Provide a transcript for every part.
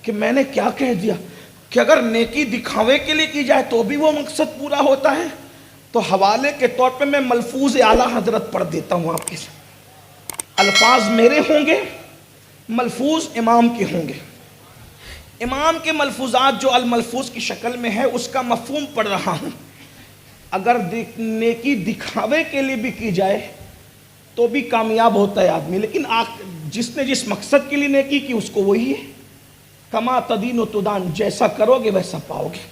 کہ میں نے کیا کہہ دیا کہ اگر نیکی دکھاوے کے لیے کی جائے تو بھی وہ مقصد پورا ہوتا ہے. تو حوالے کے طور پہ میں ملفوظ اعلیٰ حضرت پڑھ دیتا ہوں آپ کے ساتھ. الفاظ میرے ہوں گے، ملفوظ امام کے ہوں گے. امام کے ملفوظات جو الملفوظ کی شکل میں ہے اس کا مفہوم پڑھ رہا ہوں. اگر نیکی دکھاوے کے لیے بھی کی جائے تو بھی کامیاب ہوتا ہے آدمی، لیکن جس نے جس مقصد کے لیے نیکی کی اس کو وہی ہے. کما تدین و تدان، جیسا کرو گے ویسا پاؤ گے.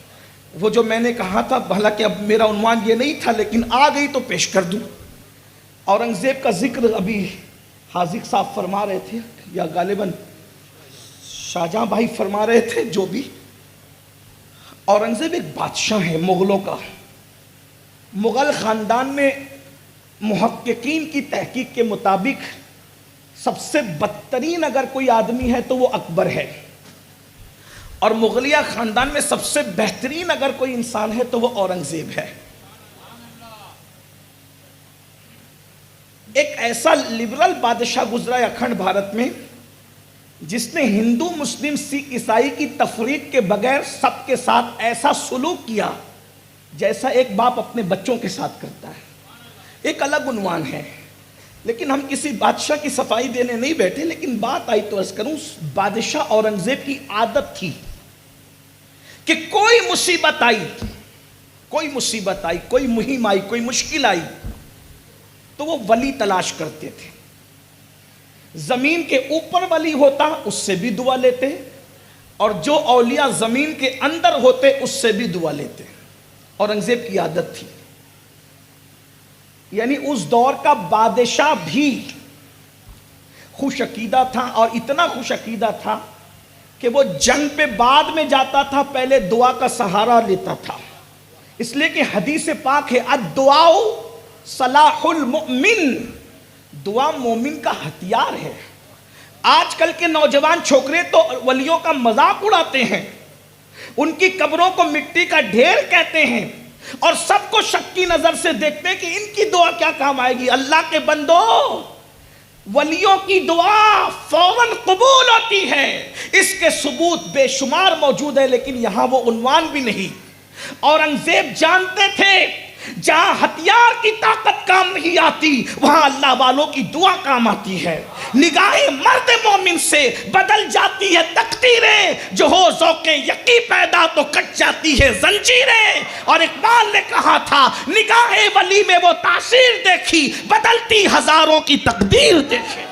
وہ جو میں نے کہا تھا، حالانکہ اب میرا عنوان یہ نہیں تھا لیکن آ گئی تو پیش کر دوں. اورنگزیب کا ذکر ابھی حاذق صاحب فرما رہے تھے، یا غالباً شاہجہاں بھائی فرما رہے تھے. جو بھی، اورنگزیب ایک بادشاہ ہے مغلوں کا. مغل خاندان میں محققین کی تحقیق کے مطابق سب سے بدترین اگر کوئی آدمی ہے تو وہ اکبر ہے، اور مغلیہ خاندان میں سب سے بہترین اگر کوئی انسان ہے تو وہ اورنگزیب ہے. ایک ایسا لبرل بادشاہ گزرا ہے اکھنڈ بھارت میں جس نے ہندو مسلم سکھ عیسائی کی تفریق کے بغیر سب کے ساتھ ایسا سلوک کیا جیسا ایک باپ اپنے بچوں کے ساتھ کرتا ہے. ایک الگ عنوان ہے، لیکن ہم کسی بادشاہ کی صفائی دینے نہیں بیٹھے. لیکن بات آئی تو عرض کروں، بادشاہ اورنگزیب کی عادت تھی کہ کوئی مصیبت آئی، کوئی مہم آئی، کوئی مشکل آئی تو وہ ولی تلاش کرتے تھے. زمین کے اوپر ولی ہوتا اس سے بھی دعا لیتے، اور جو اولیاء زمین کے اندر ہوتے اس سے بھی دعا لیتے. اورنگزیب کی عادت تھی. یعنی اس دور کا بادشاہ بھی خوش عقیدہ تھا، اور اتنا خوش عقیدہ تھا کہ وہ جنگ پہ بعد میں جاتا تھا، پہلے دعا کا سہارا لیتا تھا. اس لیے کہ حدیث پاک ہے، الدعاء صلاح المؤمن، دعا مومن کا ہتھیار ہے. آج کل کے نوجوان چھوکرے تو ولیوں کا مذاق اڑاتے ہیں، ان کی قبروں کو مٹی کا ڈھیر کہتے ہیں، اور سب کو شک کی نظر سے دیکھتے ہیں کہ ان کی دعا کیا کام آئے گی. اللہ کے بندو، ولیوں کی دعا فوراً قبول ہوتی ہے. اس کے ثبوت بے شمار موجود ہے، لیکن یہاں وہ عنوان بھی نہیں. اورنگزیب جانتے تھے جہاں ہتھیار کی طاقت کام نہیں آتی وہاں اللہ والوں کی دعا کام آتی ہے. نگاہ مرد مومن سے بدل جاتی ہے تقدیریں، جو ہو ذوق یقین پیدا تو کٹ جاتی ہے زنجیریں. اور اقبال نے کہا تھا، نگاہ ولی میں وہ تاثیر دیکھی بدلتی ہزاروں کی تقدیر دیکھے.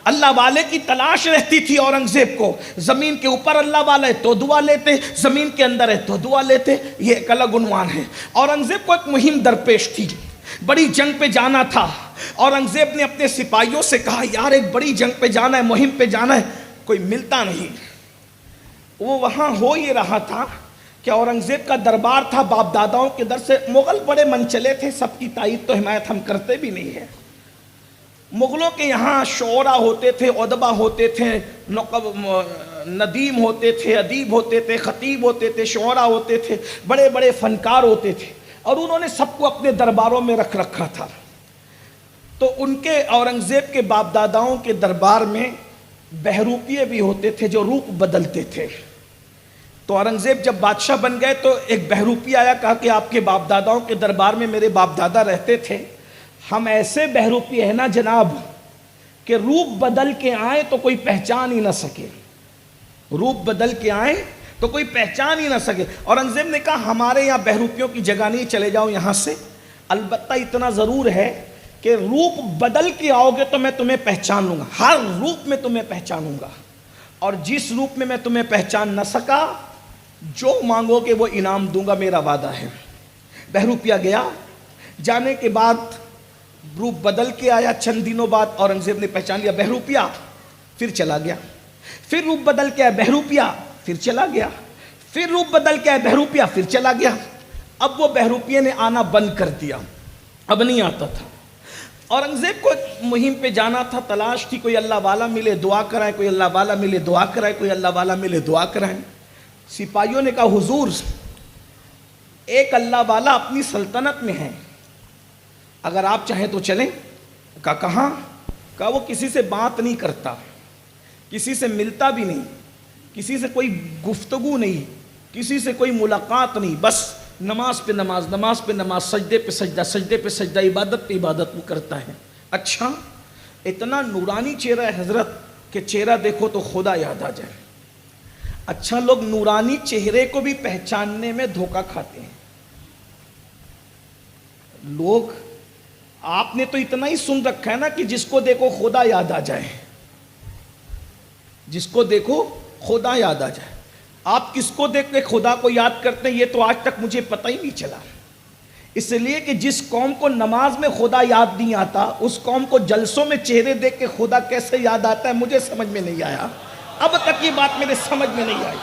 اللہ والے کی تلاش رہتی تھی اورنگزیب کو. زمین کے اوپر اللہ والا ہے تو دعا لیتے، زمین کے اندر ہے تو دعا لیتے. یہ ایک الگ عنوان ہے. اورنگزیب کو ایک مہم درپیش تھی، بڑی جنگ پہ جانا تھا. اورنگزیب نے اپنے سپاہیوں سے کہا، یار ایک بڑی جنگ پہ جانا ہے، مہم پہ جانا ہے، کوئی ملتا نہیں. وہ وہاں ہو یہ رہا تھا کہ اورنگزیب کا دربار تھا باپ داداؤں کے در سے. مغل بڑے منچلے تھے، سب کی تائید تو حمایت ہم کرتے بھی نہیں ہیں. مغلوں کے یہاں شعراء ہوتے تھے، ادبا ہوتے تھے، ندیم ہوتے تھے، ادیب ہوتے تھے، خطیب ہوتے تھے، شعراء ہوتے تھے، بڑے بڑے فنکار ہوتے تھے، اور انہوں نے سب کو اپنے درباروں میں رکھ رکھا تھا. تو ان کے اورنگزیب کے باپ داداؤں کے دربار میں بہروپیے بھی ہوتے تھے جو روپ بدلتے تھے. تو اورنگزیب جب بادشاہ بن گئے تو ایک بہروپی آیا، کہا کہ آپ کے باپ داداؤں کے دربار میں میرے باپ دادا رہتے تھے، ہم ایسے بہروپی ہیں نا جناب کہ روپ بدل کے آئیں تو کوئی پہچان ہی نہ سکے. روپ بدل کے آئیں تو کوئی پہچان ہی نہ سکے. اورنگزیب نے کہا ہمارے یہاں بہروپیوں کی جگہ نہیں، چلے جاؤ یہاں سے. البتہ اتنا ضرور ہے کہ روپ بدل کے آؤ گے تو میں تمہیں پہچان لوں گا، ہر روپ میں تمہیں پہچانوں گا، اور جس روپ میں تمہیں پہچان نہ سکا جو مانگو گے وہ انعام دوں گا، میرا وعدہ ہے. بہروپیہ گیا، جانے کے بعد روپ بدل کے آیا. چند دنوں بعد اورنگزیب نے پہچان لیا بہروپیہ، پھر چلا گیا. پھر روپ بدل کے آیا بہروپیہ، پھر چلا گیا. پھر روپ بدل کے آیا بہروپیہ، پھر چلا گیا. اب وہ بہروپیے نے آنا بند کر دیا، اب نہیں آتا تھا. اورنگزیب کو ایک مہم پہ جانا تھا، تلاش تھی، کوئی اللہ والا ملے دعا کرائیں، کوئی اللہ والا ملے دعا کرائیں، کوئی اللہ والا ملے دعا کرائیں. سپاہیوں نے کہا حضور ایک اللہ والا اپنی سلطنت میں ہے، اگر آپ چاہیں تو چلیں. کہا کہاں؟ کہا وہ کسی سے بات نہیں کرتا، کسی سے ملتا بھی نہیں، کسی سے کوئی گفتگو نہیں، کسی سے کوئی ملاقات نہیں، بس نماز پہ نماز، نماز پہ نماز، سجدے پہ سجدہ، سجدے پہ سجدہ، عبادت پہ عبادت وہ کرتا ہے۔ اچھا، اتنا نورانی چہرہ ہے حضرت کہ چہرہ دیکھو تو خدا یاد آ جائے۔ اچھا، لوگ نورانی چہرے کو بھی پہچاننے میں دھوکہ کھاتے ہیں۔ لوگ، آپ نے تو اتنا ہی سن رکھا ہے نا کہ جس کو دیکھو خدا یاد آ جائے، جس کو دیکھو خدا یاد آ جائے۔ آپ کس کو دیکھ کے خدا کو یاد کرتے ہیں یہ تو آج تک مجھے پتہ ہی نہیں چلا۔ اس لیے کہ جس قوم کو نماز میں خدا یاد نہیں آتا، اس قوم کو جلسوں میں چہرے دیکھ کے خدا کیسے یاد آتا ہے مجھے سمجھ میں نہیں آیا۔ اب تک یہ بات میرے سمجھ میں نہیں آئی،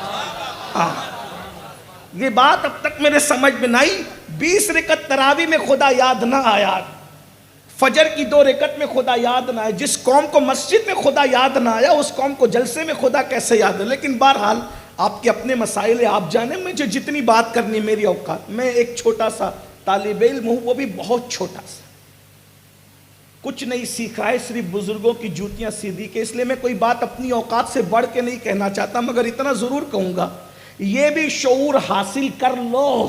یہ بات اب تک میرے سمجھ میں نہیں آئی۔ 20 رکعت تراویح میں خدا یاد نہ آیا، فجر کی 2 رکعت میں خدا یاد نہ آیا۔ جس قوم کو مسجد میں خدا یاد نہ آیا، اس قوم کو جلسے میں خدا کیسے یاد ہے؟ لیکن بہرحال آپ کے اپنے مسائل ہیں، آپ جانیں مجھے جتنی بات کرنی میری اوقات، میں ایک چھوٹا سا طالب علم ہوں، وہ بھی بہت چھوٹا سا، کچھ نہیں سیکھا ہے، صرف بزرگوں کی جوتیاں سیدھی کے، اس لیے میں کوئی بات اپنی اوقات سے بڑھ کے نہیں کہنا چاہتا، مگر اتنا ضرور کہوں گا، یہ بھی شعور حاصل کر لو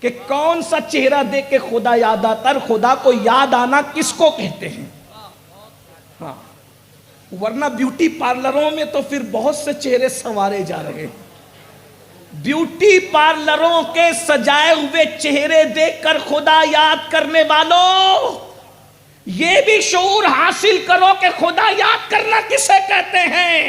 کہ کون سا چہرہ دیکھ کے خدا یاد آتا ہے، خدا کو یاد آنا کس کو کہتے ہیں۔ ہاں، ورنہ بیوٹی پارلروں میں تو پھر بہت سے چہرے سنوارے جا رہے ہیں۔ بیوٹی پارلروں کے سجائے ہوئے چہرے دیکھ کر خدا یاد کرنے والوں، یہ بھی شعور حاصل کرو کہ خدا یاد کرنا کسے کہتے ہیں۔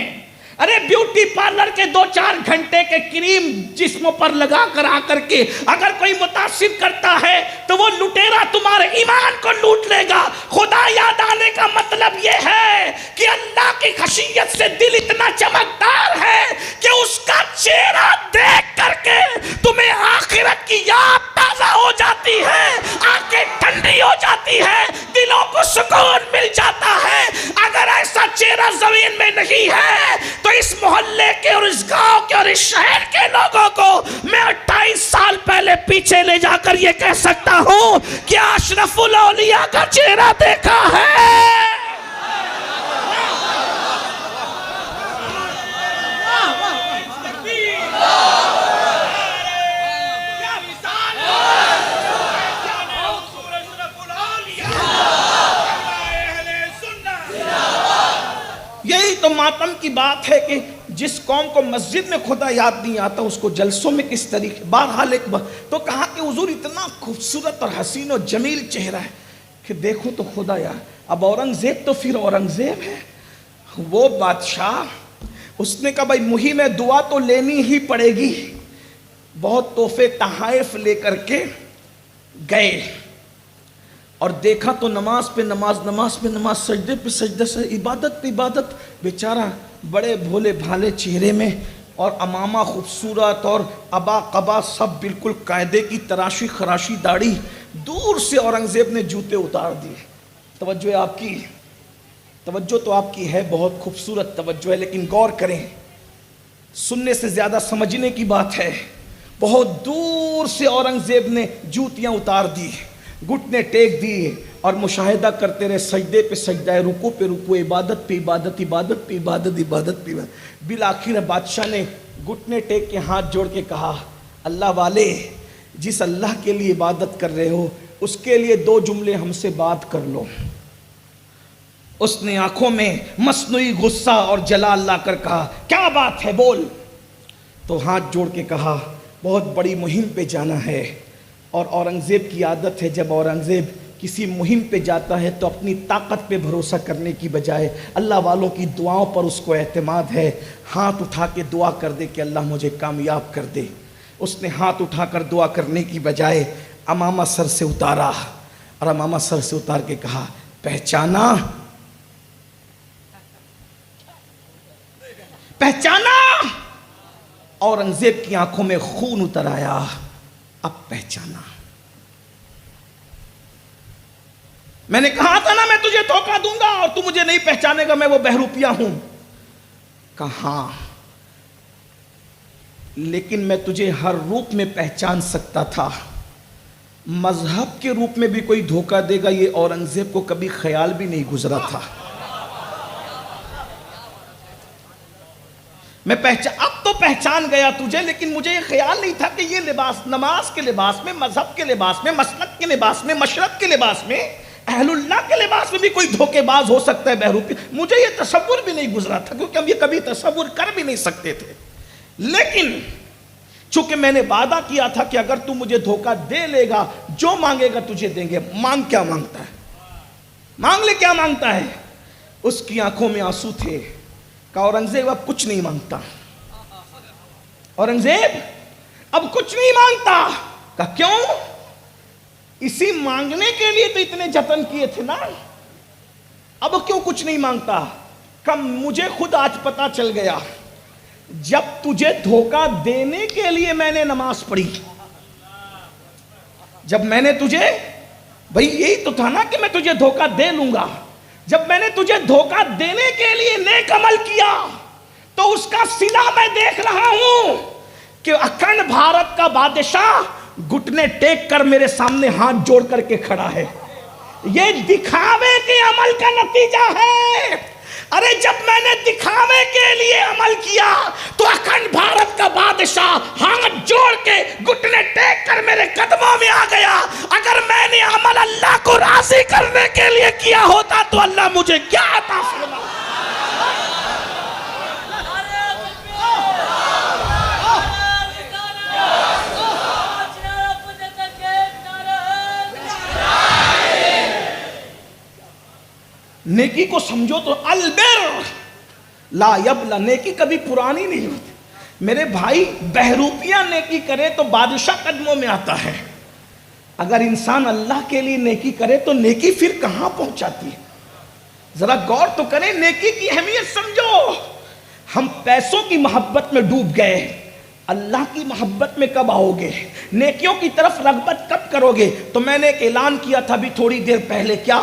ارے بیوٹی پارلر کے 2-4 گھنٹے کے کریم جسموں پر لگا کر آ کر کے اگر کوئی متاثر کرتا ہے تو وہ لٹیرا تمہارے ایمان کو لوٹ لے گا۔ خدا یاد آنے کا مطلب یہ ہے کہ اللہ کی خشیت سے دل اتنا چمکدار ہے کہ اس کا چہرہ دیکھ کر کے تمہیں آخرت کی یاد تازہ ہو جاتی ہے، آنکھیں ٹھنڈی ہو جاتی ہے، دلوں کو سکون مل جاتا ہے۔ اگر ایسا چہرہ زمین میں نہیں ہے تو اس محلے کے اور اس گاؤں کے اور اس شہر کے لوگوں کو میں 28 سال پہلے پیچھے لے جا کر یہ کہہ سکتا ہوں کہ اشرف الاولیاء کا چہرہ دیکھا ہے۔ یہی تو ماتم کی بات ہے کہ جس قوم کو مسجد میں خدا یاد نہیں آتا اس کو جلسوں میں کس طریقے۔ بہرحال ایک تو کہا کہ حضور اتنا خوبصورت اور حسین و جمیل چہرہ ہے کہ دیکھو تو خدا یاد۔ اب اورنگزیب تو پھر اورنگزیب ہے، وہ بادشاہ، اس نے کہا بھائی مہم دعا تو لینی ہی پڑے گی۔ بہت تحفے تحائف لے کر کے گئے اور دیکھا تو نماز پہ نماز، نماز پہ نماز، سجدے پہ سجدہ، عبادت پہ عبادت، بیچارہ بڑے بھولے بھالے چہرے میں، اور امامہ خوبصورت اور ابا قبا سب بالکل قاعدے کی تراشی خراشی داڑھی۔ دور سے اورنگزیب نے جوتے اتار دیے۔ توجہ آپ کی، توجہ تو آپ کی ہے، بہت خوبصورت توجہ ہے، لیکن غور کریں، سننے سے زیادہ سمجھنے کی بات ہے۔ بہت دور سے اورنگزیب نے جوتیاں اتار دی، گھٹنے ٹیک دیے اور مشاہدہ کرتے رہے، سجدے پہ سجدہ، رکوع پہ رکوع، عبادت پہ عبادت، عبادت پہ عبادت، عبادت پہ عبادت۔ بالآخر بادشاہ نے گھٹنے ٹیک کے ہاتھ جوڑ کے کہا، اللہ والے، جس اللہ کے لیے عبادت کر رہے ہو اس کے لیے 2 جملے ہم سے بات کر لو۔ اس نے آنکھوں میں مصنوعی غصہ اور جلال لا کر کہا، کیا بات ہے بول؟ تو ہاتھ جوڑ کے کہا، بہت بڑی مہم پہ جانا ہے، اور اورنگزیب کی عادت ہے جب اورنگزیب کسی مہم پہ جاتا ہے تو اپنی طاقت پہ بھروسہ کرنے کی بجائے اللہ والوں کی دعاؤں پر اس کو اعتماد ہے، ہاتھ اٹھا کے دعا کر دے کہ اللہ مجھے کامیاب کر دے۔ اس نے ہاتھ اٹھا کر دعا کرنے کی بجائے امامہ سر سے اتارا، اور امامہ سر سے اتار کے کہا، پہچانا؟ پہچانا؟ اورنگزیب کی آنکھوں میں خون اتر آیا، اب پہچانا۔ میں نے کہا تھا نا میں تجھے دھوکہ دوں گا اور تو مجھے نہیں پہچانے گا، میں وہ بہروپیہ ہوں۔ کہاں؟ لیکن میں تجھے ہر روپ میں پہچان سکتا تھا، مذہب کے روپ میں بھی کوئی دھوکہ دے گا یہ اورنگزیب کو کبھی خیال بھی نہیں گزرا تھا۔ اب تو پہچان گیا تجھے، لیکن مجھے یہ خیال نہیں تھا کہ یہ لباس نماز کے لباس میں، مذہب کے لباس میں، مسلک کے لباس میں، مشرق کے لباس میں، اہل اللہ کے لباس میں بھی کوئی دھوکے باز ہو سکتا ہے بہروپی. مجھے یہ تصور بھی نہیں گزرا تھا، کیونکہ ہم یہ کبھی تصور کر بھی نہیں سکتے تھے. لیکن چونکہ میں نے وعدہ کیا تھا کہ اگر تو مجھے دھوکہ دے لے گا، جو مانگے گا تجھے دیں گے. مانگ کیا مانگتا ہے؟ مانگ لے کیا مانگتا ہے؟ اس کی آنکھوں میں آنسو تھے. کہا اورنگزیب اب کچھ نہیں مانگتا. اورنگزیب اب کچھ نہیں مانگتا. کہا کیوں؟ اسی مانگنے کے لیے تو اتنے جتن کیے تھے نا، اب کیوں کچھ نہیں مانگتا؟ کہا مجھے خود آج پتا چل گیا، جب تجھے دھوکہ دینے کے لیے میں نے نماز پڑھی، جب میں نے تجھے، بھئی یہی تو تھا نا کہ میں تجھے دھوکہ دے لوں گا، جب میں نے تجھے دھوکہ دینے کے لیے نیک عمل کیا تو اس کا صلہ میں دیکھ رہا ہوں کہ اکھنڈ بھارت کا بادشاہ گھٹنے ٹیک کر میرے سامنے ہاتھ جوڑ کر کے کھڑا ہے. یہ دکھاوے کے عمل کا نتیجہ ہے. ارے جب میں نے دکھاوے کے لیے عمل کیا تو اکھنڈ بھارت کا بادشاہ ہاتھ جوڑ کے گھٹنے ٹیک کر میرے قدموں میں آ گیا. اگر میں نے عمل اللہ کو راضی کرنے کے لیے کیا ہوتا تو اللہ مجھے کیا عطا فرماتا. نیکی کو سمجھو تو البر لا یبلا، نیکی کبھی پرانی نہیں ہوتی. میرے بھائی بہروپیہ نیکی کرے تو بادشاہ قدموں میں آتا ہے. اگر انسان اللہ کے لیے نیکی کرے تو نیکی پھر کہاں پہنچاتی ہے؟ ذرا غور تو کریں، نیکی کی اہمیت سمجھو. ہم پیسوں کی محبت میں ڈوب گئے، اللہ کی محبت میں کب آؤ گے؟ نیکیوں کی طرف رغبت کب کرو گے؟ تو میں نے ایک اعلان کیا تھا بھی تھوڑی دیر پہلے، کیا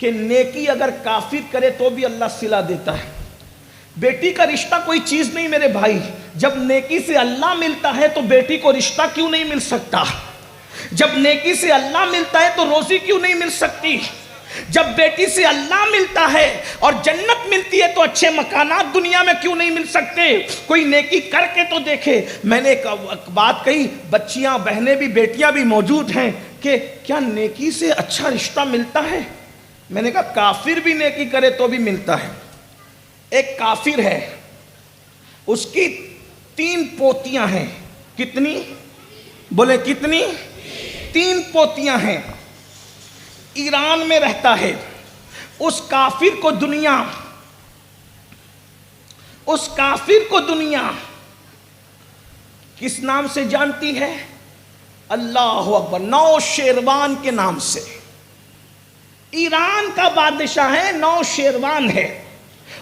کہ نیکی اگر کافر کرے تو بھی اللہ صلہ دیتا ہے. بیٹی کا رشتہ کوئی چیز نہیں میرے بھائی. جب نیکی سے اللہ ملتا ہے تو بیٹی کو رشتہ کیوں نہیں مل سکتا؟ جب نیکی سے اللہ ملتا ہے تو روزی کیوں نہیں مل سکتی؟ جب بیٹی سے اللہ ملتا ہے اور جنت ملتی ہے تو اچھے مکانات دنیا میں کیوں نہیں مل سکتے؟ کوئی نیکی کر کے تو دیکھے. میں نے ایک بات کہی، بچیاں بہنیں بھی بیٹیاں بھی موجود ہیں، کہ کیا نیکی سے اچھا رشتہ ملتا ہے؟ میں نے کہا کافر بھی نیکی کرے تو بھی ملتا ہے. ایک کافر ہے، اس کی 3 پوتیاں ہیں. کتنی؟ بولے کتنی؟ 3 پوتیاں ہیں. ایران میں رہتا ہے. اس کافر کو دنیا کس نام سے جانتی ہے؟ اللہ اکبر، نوشیروان کے نام سے. ایران کا بادشاہ ہے، نوشیروان ہے،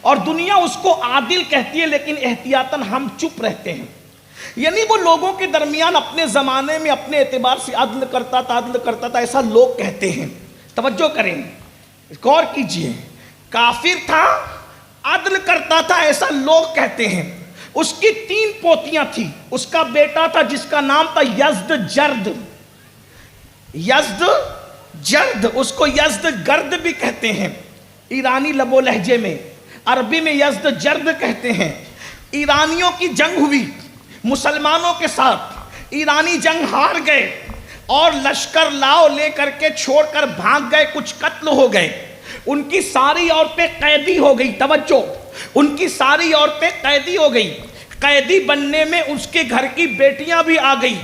اور دنیا اس کو عادل کہتی ہے، لیکن احتیاطاً ہم چپ رہتے ہیں. یعنی وہ لوگوں کے درمیان اپنے زمانے میں اپنے اعتبار سے عدل کرتا تھا، ایسا لوگ کہتے ہیں. توجہ کریں، غور کیجئے. کافر تھا، عدل کرتا تھا، ایسا لوگ کہتے ہیں. اس کی 3 پوتیاں تھی. اس کا بیٹا تھا جس کا نام تھا یزدجرد. یزدجرد، اس کو یزدگرد بھی کہتے ہیں ایرانی لب و لہجے میں. عربی میں یزدجرد کہتے ہیں. ایرانیوں کی جنگ ہوئی مسلمانوں کے ساتھ. ایرانی جنگ ہار گئے اور لشکر لاؤ لے کر کے چھوڑ کر بھاگ گئے. کچھ قتل ہو گئے. ان کی ساری عورتیں قیدی ہو گئی. توجہ، ان کی ساری عورتیں قیدی ہو گئی. قیدی بننے میں اس کے گھر کی بیٹیاں بھی آ گئی.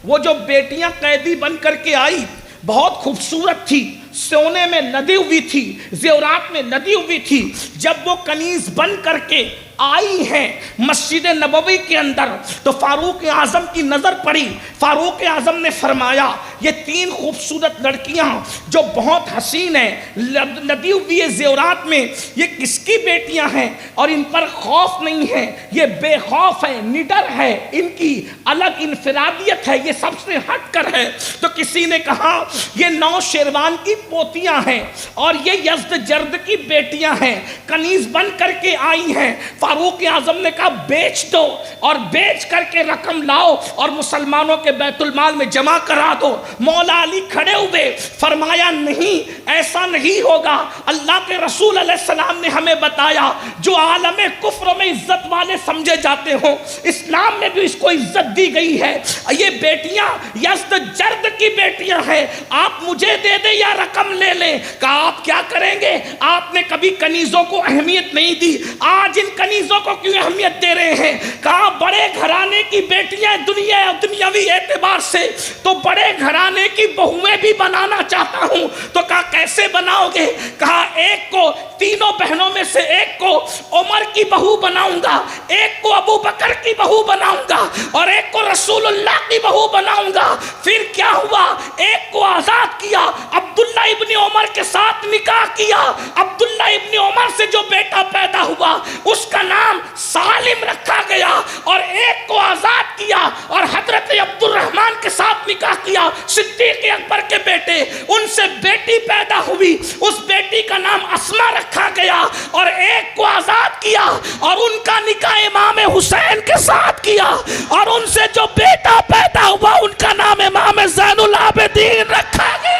وہ جو بیٹیاں قیدی بن کر کے آئی بہت خوبصورت تھی، سونے میں لدی ہوئی تھی، زیورات میں لدی ہوئی تھی. جب وہ کنیز بن کر کے آئی ہیں مسجد نبوی کے اندر تو فاروق اعظم کی نظر پڑی. فاروق اعظم نے فرمایا یہ 3 خوبصورت لڑکیاں جو بہت حسین ہیں، لدی ہوئی زیورات میں، یہ کس کی بیٹیاں ہیں؟ اور ان پر خوف نہیں ہے، یہ بے خوف ہے، نڈر ہے، ان کی الگ انفرادیت ہے، یہ سب سے ہٹ کر ہے. تو کسی نے کہا یہ نوشیروان کی پوتیاں ہیں اور یہ یزدجرد کی بیٹیاں ہیں، کنیز بن کر کے آئی ہیں. فاروق اعظم نے کہا بیچ دو اور بیچ کر کے رقم لاؤ اور مسلمانوں کے بیت المال میں جمع کرا دو. مولا علی کھڑے ہوئے, فرمایا نہیں ایسا نہیں ہوگا. اللہ کے رسول علیہ السلام نے ہمیں بتایا جو عالم کفر میں عزت والے سمجھے جاتے ہوں اسلام میں بھی اس کو عزت دی گئی ہے. یہ بیٹیاں یزدجرد کی بیٹیاں ہیں, آپ مجھے دے دیں یا رقم لے لیں. کہا آپ کیا کریں گے؟ آپ نے کبھی کنیزوں کو اہمیت نہیں دی, آج ان کنیزوں کو کیوں اہمیت دے رہے ہیں؟ کہا بڑے گھرانے کی بیٹیاں دنیاوی اعتبار سے تو بڑے گھرانے کی بہویں بھی بنانا چاہتا ہوں. تو کہا کیسے بناؤ گے؟ کہا ایک کو تینوں بہنوں میں سے ایک کو عمر کی بہو بناؤں گا, ایک کو ابو بکر کی بہو بناؤں گا اور ایک کو رسول اللہ کی بہو بناؤں گا. پھر کیا ہوا؟ ایک کو آزاد کیا, عبداللہ ابن عمر کے ساتھ نکاح کیا. عبداللہ ابن عمر سے جو بیٹا پیدا ہوا اس کا نام سالم رکھا گیا, اور ایک کو آزاد کیا اور حضرت عبد الرحمن کے ساتھ نکاح کیا, صدیق اکبر کے بیٹے. ان سے بیٹی پیدا ہوئی, اس بیٹی کا نام اسما رکھا گیا, اور ایک کو آزاد کیا اور ان کا نکاح امام حسین کے ساتھ کیا, اور ان سے جو بیٹا پیدا ہوا ان کا نام امام زین العابدین رکھا گیا.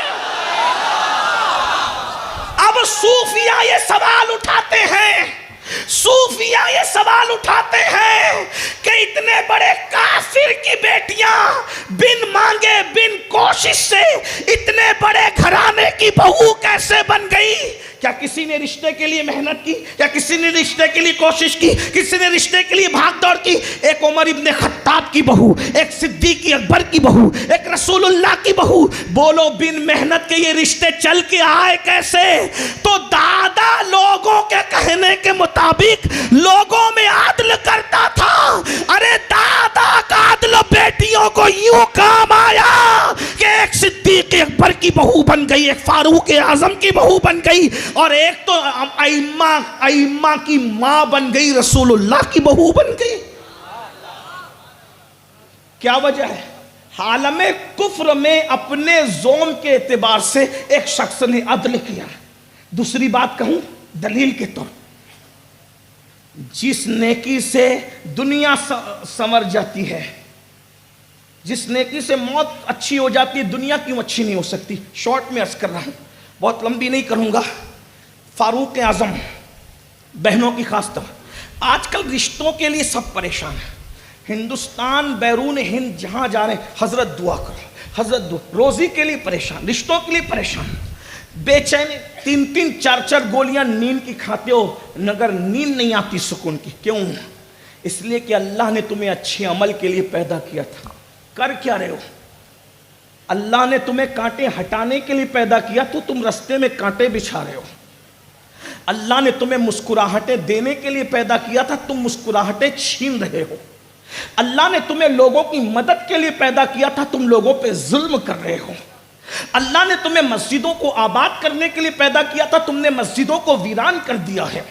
اب صوفیہ یہ سوال اٹھاتے ہیں, صوفیہ یہ سوال اٹھاتے ہیں کہ اتنے بڑے کافر کی بیٹیاں بن مانگے بن کوشش سے اتنے بڑے گھرانے کی بہو کیسے بن گئی؟ کیا کسی نے رشتے کے لیے محنت کی؟ کیا کسی نے رشتے کے لیے کوشش کی؟ کسی نے رشتے کے لیے بھاگ دوڑ کی؟ ایک عمر ابن خطاب کی بہو, ایک صدیق اکبر کی بہو, ایک رسول اللہ کی بہو. بولو بن محنت کے یہ رشتے چل کے آئے کیسے؟ تو دادا لوگوں کے کہنے کے مطابق لوگوں میں عدل کرتا تھا. ارے دادا کا عدل بیٹیوں کو یوں کام آیا کہ ایک صدیق اکبر کی بہو بن گئی, ایک فاروق اعظم کی بہو بن گئی, اور ایک تو ائمہ کی ماں بن گئی, رسول اللہ کی بہو بن گئی. کیا وجہ ہے؟ عالم کفر میں اپنے زوم کے اعتبار سے ایک شخص نے عدل کیا. دوسری بات کہوں دلیل کے طور, جس نیکی سے دنیا سنور جاتی ہے, جس نیکی سے موت اچھی ہو جاتی ہے, دنیا کیوں اچھی نہیں ہو سکتی؟ شارٹ میں عرض کر رہا ہوں, بہت لمبی نہیں کروں گا. فاروق اعظم بہنوں کی خاص طور, آج کل رشتوں کے لیے سب پریشان ہیں. ہندوستان بیرون ہند جہاں جا رہے ہیں, حضرت دعا کرو, حضرت دعا, روزی کے لیے پریشان, رشتوں کے لیے پریشان, بے چین, 3-4 گولیاں نیند کی کھاتے ہو مگر نیند نہیں آتی سکون کی. کیوں؟ اس لیے کہ اللہ نے تمہیں اچھے عمل کے لیے پیدا کیا تھا. کر کیا رہے ہو؟ اللہ نے تمہیں کانٹے ہٹانے کے لیے پیدا کیا تو تم رستے میں کانٹے بچھا رہے ہو. اللہ نے تمہیں مسکراہٹیں دینے کے لیے پیدا کیا تھا, تم مسکراہٹیں چھین رہے ہو. اللہ نے تمہیں لوگوں کی مدد کے لیے پیدا کیا تھا, تم لوگوں پہ ظلم کر رہے ہو. اللہ نے تمہیں مسجدوں کو آباد کرنے کے لیے پیدا کیا تھا, تم نے مسجدوں کو ویران کر دیا ہے.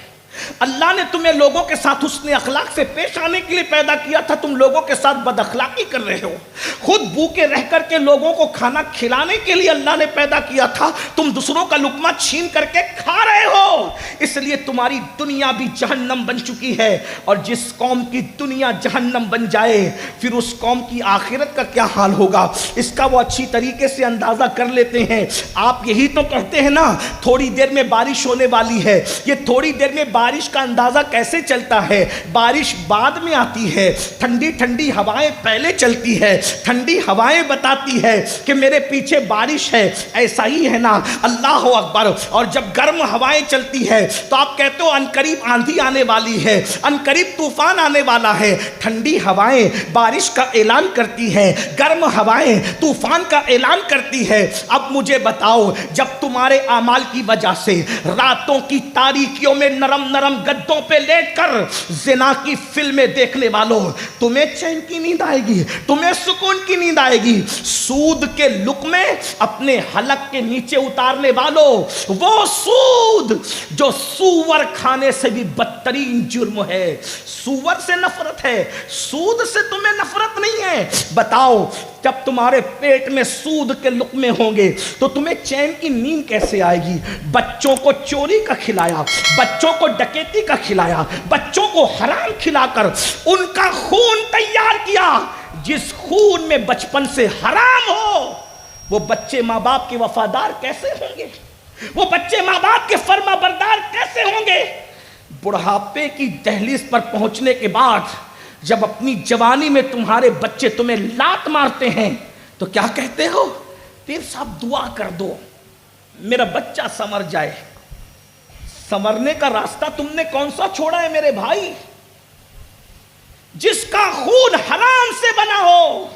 اللہ نے تمہیں لوگوں کے ساتھ حسن اخلاق سے پیش آنے کے لیے پیدا کیا تھا, تم لوگوں کے ساتھ بد اخلاقی کر رہے ہو. خود بھوکے رہ کر کے لوگوں کو کھانا کھلانے کے لیے اللہ نے پیدا کیا تھا, تم دوسروں کا لقمہ چھین کر کے کھا رہے ہو. اس لیے تمہاری دنیا بھی جہنم بن چکی ہے, اور جس قوم کی دنیا جہنم بن جائے پھر اس قوم کی آخرت کا کیا حال ہوگا اس کا وہ اچھی طریقے سے اندازہ کر لیتے ہیں. آپ یہی تو کہتے ہیں نا تھوڑی دیر میں بارش ہونے والی ہے. یہ تھوڑی دیر میں بارش کا اندازہ کیسے چلتا ہے؟ بارش بعد میں آتی ہے, ٹھنڈی ٹھنڈی ہوائیں پہلے چلتی ہے, ٹھنڈی ہوائیں بتاتی ہے کہ میرے پیچھے بارش ہے. ایسا ہی ہے نا, اللہ اکبر. اور جب گرم ہوائیں چلتی ہے تو آپ کہتے ہو انقریب آندھی آنے والی ہے, انقریب طوفان آنے والا ہے. ٹھنڈی ہوائیں بارش کا اعلان کرتی ہے, گرم ہوائیں طوفان کا اعلان کرتی ہے. اب مجھے بتاؤ, جب تمہارے اعمال کی وجہ سے راتوں کی تاریکیوں میں نرم نرم گدوں پہ لیٹ کر زنا کی فلمیں دیکھنے والوں, تمہیں چین کی نیند آئے گی؟ تمہیں سکون کی نیند آئے گی؟ سود کے حکم ہے اپنے حلق کے نیچے اتارنے والوں، وہ سود جو سور کھانے سے بھی بدترین جرم ہے۔ سور سے نفرت ہے، سود سے تمہیں نفرت نہیں ہے۔ بتاؤ جب تمہارے پیٹ میں سود کے لقمے ہوں گے تو تمہیں چین کی نیند کیسے آئے گی؟ بچوں کو چوری کا کھلایا، بچوں کو ڈکیتی کا کھلایا، بچوں کو حرام کھلا کر ان کا خون تیار کیا۔ جس خون میں بچپن سے حرام ہو، وہ بچے ماں باپ کے وفادار کیسے ہوں گے؟ وہ بچے ماں باپ کے فرما بردار کیسے ہوں گے؟ بڑھاپے کی دہلیز پر پہنچنے کے بعد جب اپنی جوانی میں تمہارے بچے تمہیں لات مارتے ہیں تو کیا کہتے ہو؟ پیر صاحب دعا کر دو میرا بچہ سنور جائے۔ سنورنے کا راستہ تم نے کون سا چھوڑا ہے میرے بھائی؟ جس کا خون حرام سے بنا ہو،